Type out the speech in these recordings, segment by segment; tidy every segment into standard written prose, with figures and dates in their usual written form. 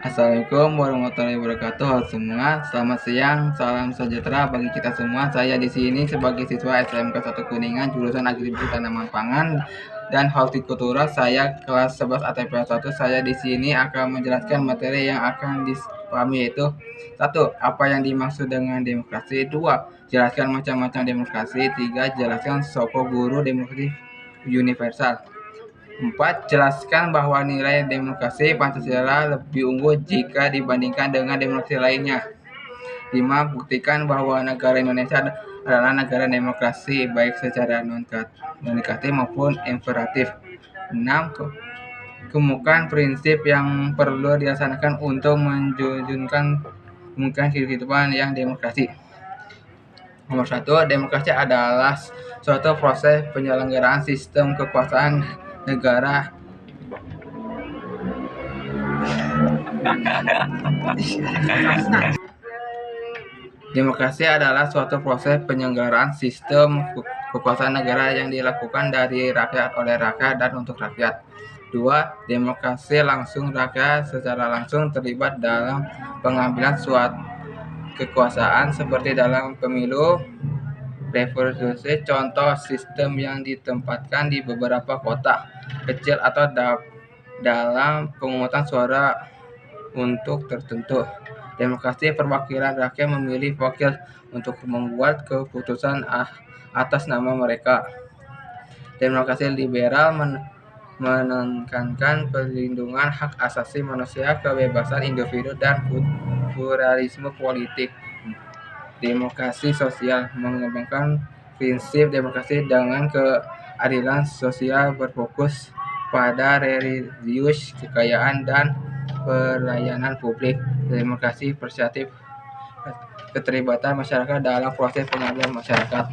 Assalamualaikum warahmatullahi wabarakatuh. Halo semua, selamat siang, salam sejahtera bagi kita semua. Saya di sini sebagai siswa SMK 1 Kuningan, jurusan Agribisnis Tanaman Pangan dan Hortikultura. Saya kelas 11 ATP 1. Saya di sini akan menjelaskan materi yang akan dipahami, yaitu 1. Apa yang dimaksud dengan demokrasi. 2. Jelaskan macam-macam demokrasi. 3. Jelaskan soko guru demokrasi universal. 4. Jelaskan bahwa nilai demokrasi Pancasila lebih unggul jika dibandingkan dengan demokrasi lainnya. 5. Buktikan bahwa negara Indonesia adalah negara demokrasi baik secara non-negatif maupun imperatif. 6. Kemukakan prinsip yang perlu dilaksanakan untuk menjunjungkan kehidupan yang demokrasi. Nomor 1. Demokrasi adalah suatu proses penyelenggaraan sistem kekuasaan negara Demokrasi adalah suatu proses penyelenggaraan sistem kekuasaan negara yang dilakukan dari rakyat, oleh rakyat, dan untuk rakyat. 2. Demokrasi langsung. Rakyat secara langsung terlibat dalam pengambilan suatu kekuasaan seperti dalam pemilu, revolusi. Contoh sistem yang ditempatkan di beberapa kota kecil atau dalam pemungutan suara untuk tertentu. Demokrasi perwakilan rakyat memilih wakil untuk membuat keputusan atas nama mereka. Demokrasi liberal menekankan perlindungan hak asasi manusia, kebebasan individu, dan pluralisme politik. Demokrasi sosial mengembangkan prinsip demokrasi dengan keadilan sosial, berfokus pada reduksi kekayaan dan pelayanan publik. Demokrasi partisipatif, keterlibatan masyarakat dalam proses pengambilan masyarakat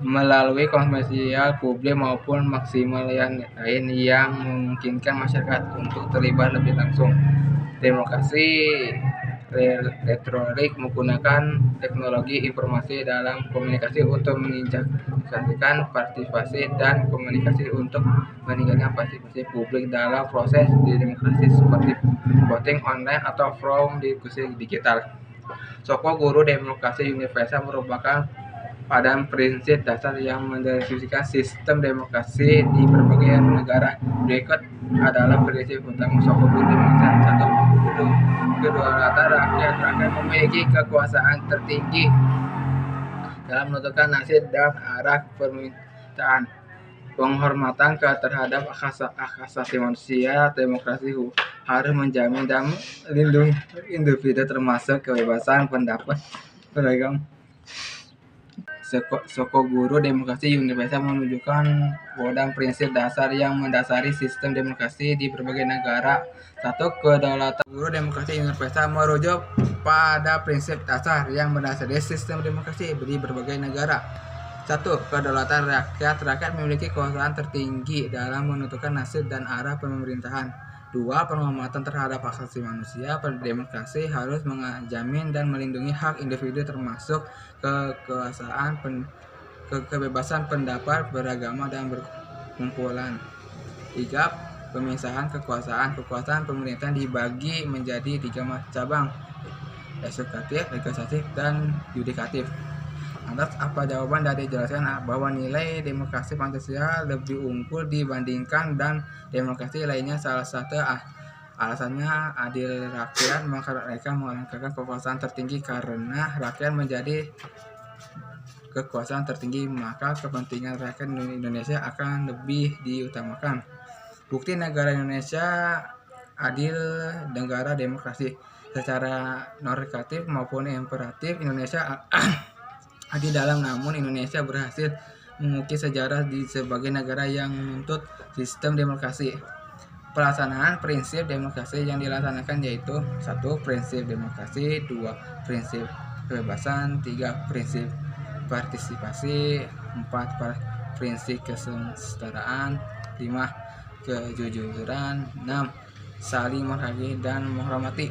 melalui konsultasi publik maupun maksimal yang lain yang memungkinkan masyarakat untuk terlibat lebih langsung. Demokrasi retorik menggunakan teknologi informasi dalam komunikasi untuk meningkatkan partisipasi dan komunikasi untuk meningkatkan partisipasi publik dalam proses demokrasi seperti voting online atau forum diskusi digital. Soko guru demokrasi universal merupakan pada prinsip dasar yang mendeskripsikan sistem demokrasi di berbagai negara. Berikut adalah prinsip utama soko guru demokrasi. 1. Kedaulatan rakyat. Rakyat memiliki kekuasaan tertinggi dalam menentukan nasib dan arah pemerintahan. Penghormatan terhadap hak asasi manusia. Demokrasi harus menjamin dan melindungi individu termasuk kebebasan pendapat beragam. Soko guru demokrasi universal menunjukkan pada prinsip dasar yang mendasari sistem demokrasi di berbagai negara. 1. Kedaulatan. Guru demokrasi universal merujuk pada prinsip dasar yang mendasari sistem demokrasi di berbagai negara. 1. Kedaulatan rakyat. Rakyat memiliki kekuasaan tertinggi dalam menentukan nasib dan arah pemerintahan. 2. Penghormatan terhadap hak asasi manusia. Demokrasi harus menjamin dan melindungi hak individu termasuk kebebasan pendapat, beragama, dan berkumpulan. 3. Pemisahan kekuasaan. Kekuasaan pemerintahan dibagi menjadi 3 cabang: eksekutif, legislatif, dan yudikatif. Lantas apa jawaban dari jelaskan bahwa nilai demokrasi Pancasila lebih unggul dibandingkan dan demokrasi lainnya? Salah satu alasannya adil rakyat, maka mereka mengangkat kekuasaan tertinggi. Karena rakyat menjadi kekuasaan tertinggi, maka kepentingan rakyat Indonesia akan lebih diutamakan. Bukti negara Indonesia adil, negara demokrasi. Secara normatif maupun imperatif Indonesia adil dalam, namun Indonesia berhasil mengukir sejarah di sebagai negara yang menuntut sistem demokrasi. Pelaksanaan prinsip demokrasi yang dilaksanakan yaitu 1. Prinsip demokrasi. 2. Prinsip kebebasan. 3. Prinsip partisipasi. 4. Prinsip kesetaraan. 5. Kejujuran. 6. Saling menghargai dan menghormati.